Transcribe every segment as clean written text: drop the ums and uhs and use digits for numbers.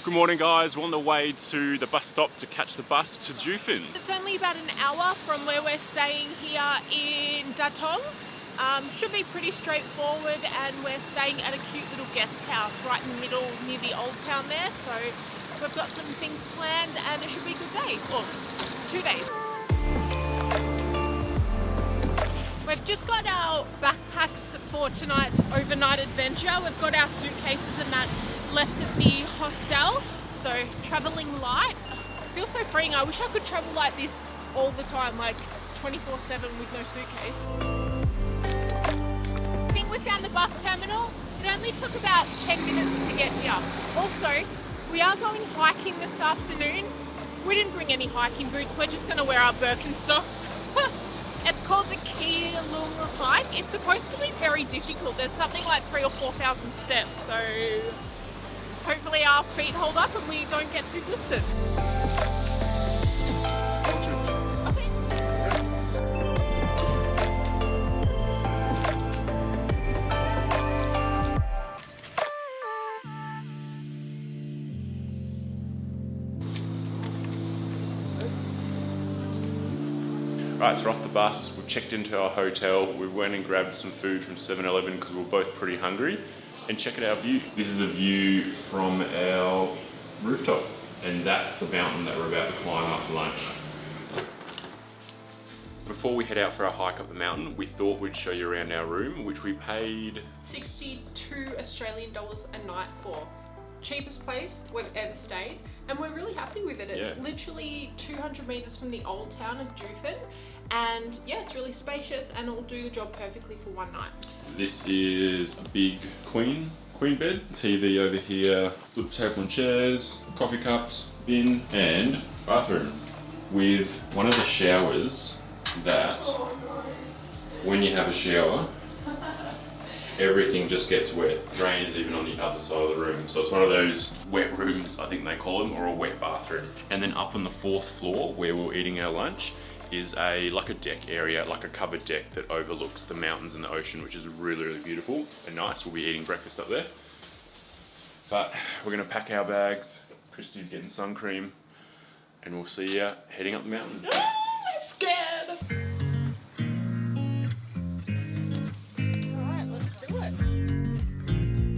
Good morning guys, we're on the way to the bus stop to catch the bus to Jiufen. It's only about an hour from where we're staying here in Datong. Should be pretty straightforward, and we're staying at a cute little guest house right in the middle near the old town there. So we've got some things planned and it should be a good day, or 2 days. We've just got our backpacks for tonight's overnight adventure. We've got our suitcases and that left at the hostel, so travelling light. It feels so freeing. I wish I could travel like this all the time, like 24/7 with no suitcase. I think we found the bus terminal. It only took about 10 minutes to get here. Also, we are going hiking this afternoon. We didn't bring any hiking boots, we're just going to wear our Birkenstocks. It's called the Keelung hike. It's supposed to be very difficult. There's something like 3,000 or 4,000 steps, so hopefully our feet hold up and we don't get too blistered. Okay. Right, so we're off the bus, we've checked into our hotel, we went and grabbed some food from 7-Eleven because we were both pretty hungry, and check out our view. This is a view from our rooftop, and that's the mountain that we're about to climb up for lunch. Before we head out for our hike up the mountain, we thought we'd show you around our room, which we paid 62 Australian dollars a night for. Cheapest place we've ever stayed, and we're really happy with it. It's literally 200 meters from the old town of Jiufen, and yeah, it's really spacious and it'll do the job perfectly for one night. This is a big queen bed, TV over here, little table and chairs, coffee cups, bin, and bathroom with one of the showers that when you have a shower, everything just gets wet. Drain is even on the other side of the room. So it's one of those wet rooms, I think they call them, or a wet bathroom. And then up on the 4th floor where we're eating our lunch is like a deck area, like a covered deck that overlooks the mountains and the ocean, which is really, really beautiful and nice. We'll be eating breakfast up there. But we're gonna pack our bags. Kristy's getting sun cream, and we'll see you heading up the mountain. I'm scared.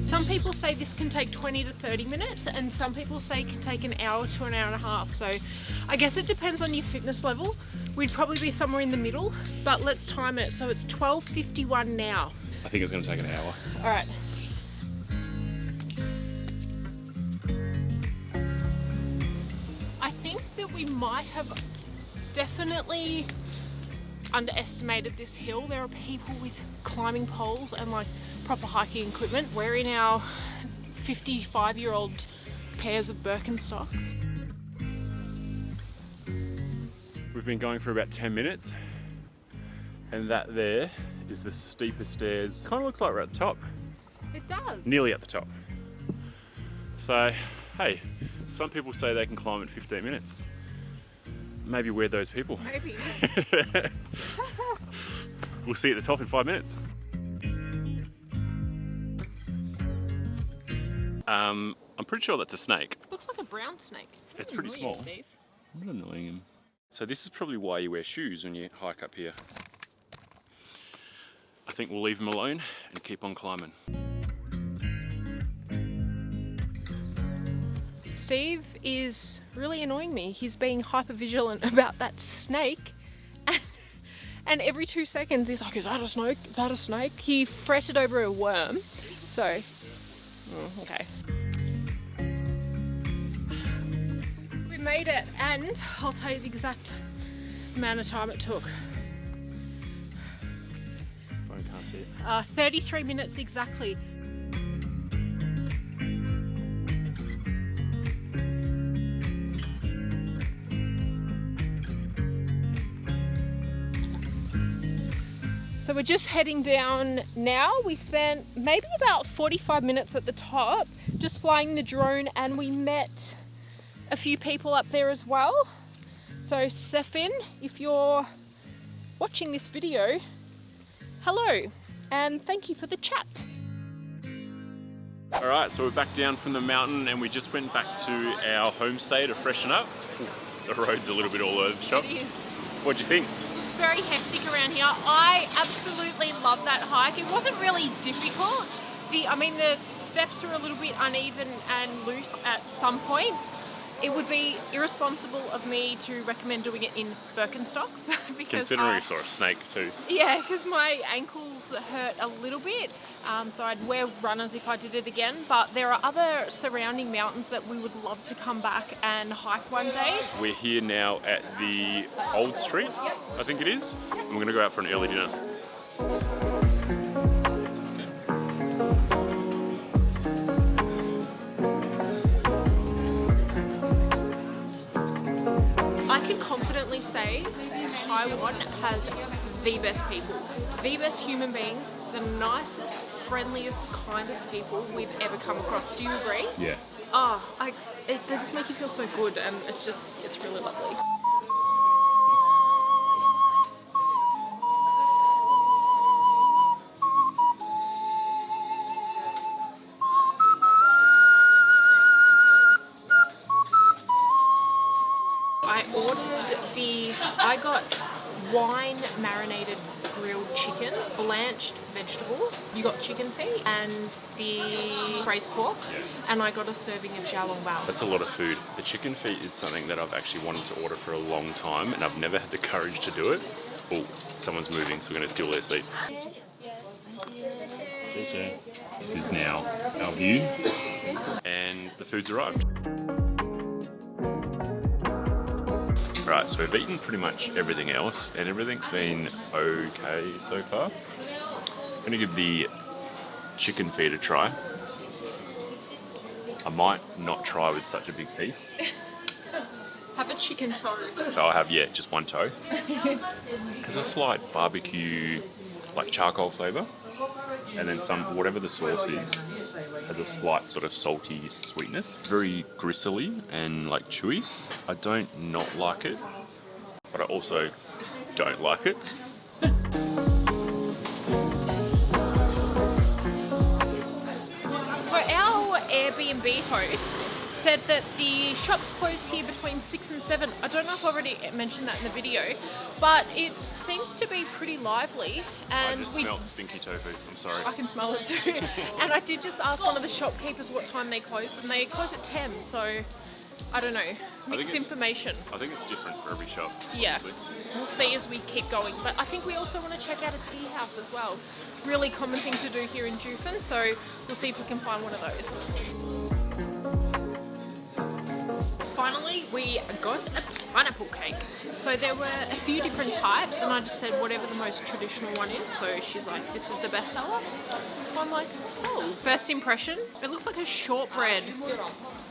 Some people say this can take 20 to 30 minutes, and some people say it can take an hour to an hour and a half. So I guess it depends on your fitness level. We'd probably be somewhere in the middle, but let's time it. So it's 12:51 now. I think it's gonna take an hour. All right. I think that we might have definitely underestimated this hill. There are people with climbing poles and like proper hiking equipment. We're in our 55-year-old pairs of Birkenstocks. We've been going for about 10 minutes, and that there is the steepest stairs. Kind of looks like we're at the top. It does. Nearly at the top. So, hey, some people say they can climb in 15 minutes. Maybe we're those people. Maybe. We'll see you at the top in 5 minutes. I'm pretty sure that's a snake. Looks like a brown snake. It's pretty small. Steve. I'm not annoying him. So this is probably why you wear shoes when you hike up here. I think we'll leave him alone and keep on climbing. Steve is really annoying me. He's being hyper vigilant about that snake, and every 2 seconds he's like, is that a snake? Is that a snake? He fretted over a worm, so okay. We made it, and I'll tell you the exact amount of time it took. Phone can't see it. 33 minutes exactly. So we're just heading down now. We spent maybe about 45 minutes at the top just flying the drone, and we met a few people up there as well. So Sefin, if you're watching this video, hello and thank you for the chat. Alright, so we're back down from the mountain and we just went back to our homestay to freshen up. The road's a little bit all over the shop. It is. What'd you think? Very hectic around here. I absolutely love that hike. It wasn't really difficult. The steps are a little bit uneven and loose at some points. It would be irresponsible of me to recommend doing it in Birkenstocks. Because Considering you saw a snake too. Yeah, because my ankles hurt a little bit. So I'd wear runners if I did it again. But there are other surrounding mountains that we would love to come back and hike one day. We're here now at the Old Street, I think it is. And we're going to go out for an early dinner. I can confidently say Taiwan has the best people, the best human beings, the nicest, friendliest, kindest people we've ever come across. Do you agree? Yeah. They just make you feel so good, and it's really lovely. I got wine marinated grilled chicken, blanched vegetables. You got chicken feet and the braised pork, and I got a serving of jiawen bao. That's a lot of food. The chicken feet is something that I've actually wanted to order for a long time and I've never had the courage to do it. Oh, someone's moving, so we're going to steal their seat. This is now our view and the food's arrived. Right, so we've eaten pretty much everything else and everything's been okay so far. I'm going to give the chicken feet a try. I might not try with such a big piece. Have a chicken toe. So I'll have, just one toe. There's a slight barbecue, like charcoal flavour. And then whatever the sauce is, has a slight sort of salty sweetness. Very gristly and like chewy. I don't not like it, but I also don't like it. So our Airbnb host said that the shops close here between 6 and 7. I don't know if I already mentioned that in the video, but it seems to be pretty lively. And I just smelled stinky tofu, I'm sorry. I can smell it too. And I did just ask one of the shopkeepers what time they close, and they close at 10, so I don't know. Mixed information. I think it's different for every shop. Yeah. Honestly. We'll see as we keep going. But I think we also want to check out a tea house as well. Really common thing to do here in Jiufen, so we'll see if we can find one of those. Finally, we got a pineapple cake. So there were a few different types, and I just said whatever the most traditional one is. So she's like, this is the best seller. So I'm like, sold. First impression, it looks like a shortbread.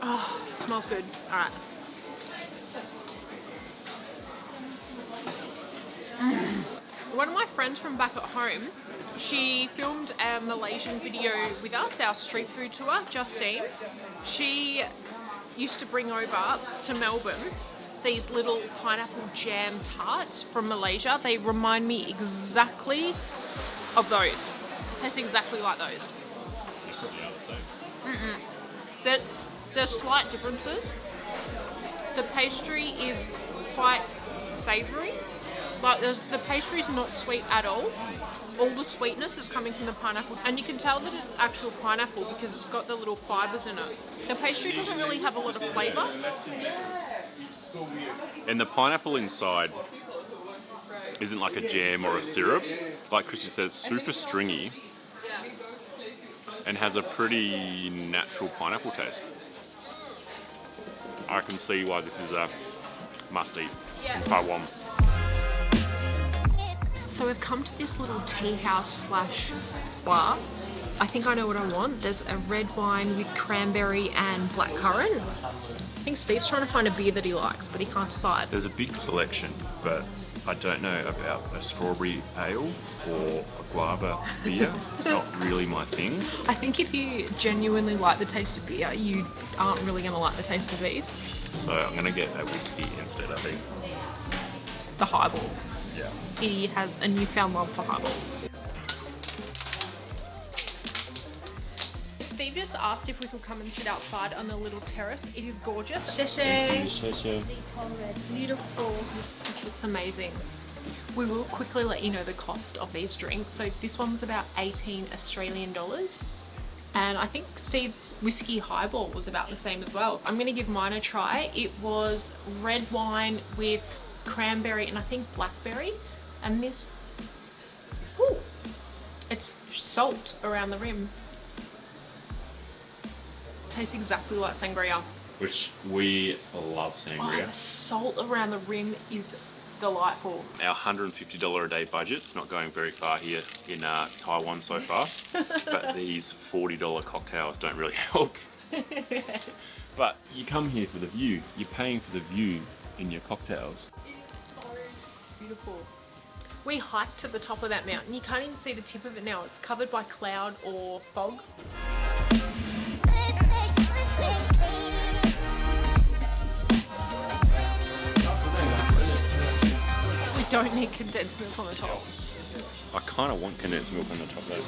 Oh, it smells good. All right. One of my friends from back at home, she filmed a Malaysian video with us, our street food tour, Justine. She used to bring over to Melbourne these little pineapple jam tarts from Malaysia. They remind me exactly of those. Taste exactly like those. There's slight differences. The pastry is quite savoury. Like the pastry is not sweet at all. All the sweetness is coming from the pineapple, and you can tell that it's actual pineapple because it's got the little fibres in it. The pastry doesn't really have a lot of flavour. And the pineapple inside isn't like a jam or a syrup. Like Kristy said, it's super stringy and has a pretty natural pineapple taste. I can see why this is a must-eat in Taiwan. So we've come to this little tea house / bar. I think I know what I want. There's a red wine with cranberry and blackcurrant. I think Steve's trying to find a beer that he likes, but he can't decide. There's a big selection, but I don't know about a strawberry ale or a guava beer. It's not really my thing. I think if you genuinely like the taste of beer, you aren't really going to like the taste of these. So I'm going to get a whiskey instead, I think. The highball. Yeah. He has a newfound love for highballs. Steve just just asked if we could come and sit outside on the little terrace. It is gorgeous. Sheshe. Beautiful. This looks amazing. We will quickly let you know the cost of these drinks. So this one was about 18 Australian dollars. And I think Steve's whiskey highball was about the same as well. I'm gonna give mine a try. It was red wine with cranberry and I think blackberry. And this, ooh, it's salt around the rim. Tastes exactly like sangria. Which we love Oh, sangria. the salt around the rim is delightful. Our $150 a day budget's not going very far here in Taiwan so far, but these $40 cocktails don't really help. But you come here for the view. You're paying for the view in your cocktails. It is so beautiful. We hiked to the top of that mountain. You can't even see the tip of it now. It's covered by cloud or fog. We don't need condensed milk on the top. I kind of want condensed milk on the top though.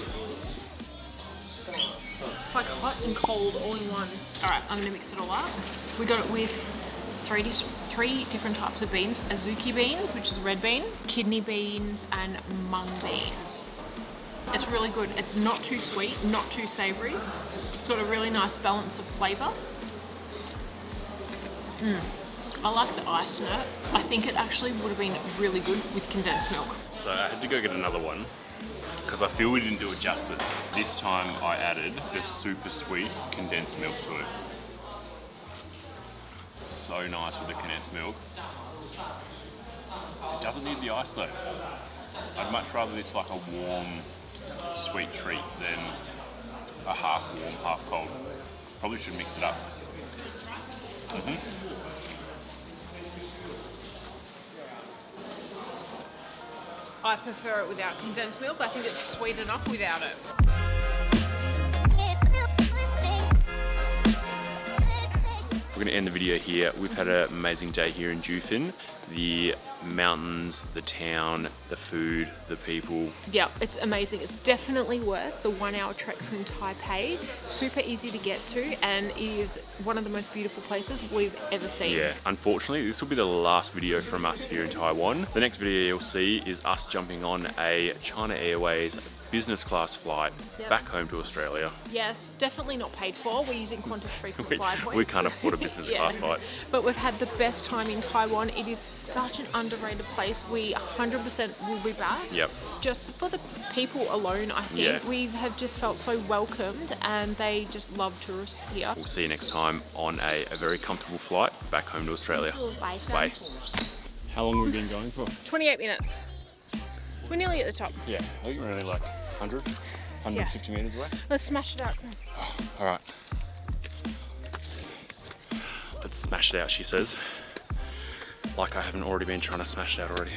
It's like hot and cold all in one. All right, I'm gonna mix it all up. We got it with three different types of beans. Azuki beans, which is red bean, kidney beans, and mung beans. It's really good. It's not too sweet, not too savory. It's got a really nice balance of flavor. I like the ice in it. I think it actually would have been really good with condensed milk. So I had to go get another one because I feel we didn't do it justice. This time I added the super sweet condensed milk to it. It's so nice with the condensed milk. It doesn't need the ice though. I'd much rather this like a warm, sweet treat than a half warm, half cold. Probably should mix it up. I prefer it without condensed milk. I think it's sweet enough without it. We're going to end the video here. We've had an amazing day here in Jiufen. The mountains, the town, the food, the people. Yeah, it's amazing. It's definitely worth the 1 hour trek from Taipei. Super easy to get to and is one of the most beautiful places we've ever seen. Yeah, unfortunately, this will be the last video from us here in Taiwan. The next video you'll see is us jumping on a China Airways business class flight back home to Australia. Yes, definitely not paid for. We're using Qantas frequent flyer points. We can't afford a business class flight. But we've had the best time in Taiwan. It is such an underrated place. We 100% will be back. Yep. Just for the people alone, I think. We have just felt so welcomed and they just love tourists here. We'll see you next time on a very comfortable flight back home to Australia. Bye. How long have we been going for? 28 minutes. We're nearly at the top. Yeah, I think we're only like 150 metres away. Let's smash it out. All right. Let's smash it out, she says. Like I haven't already been trying to smash it out already.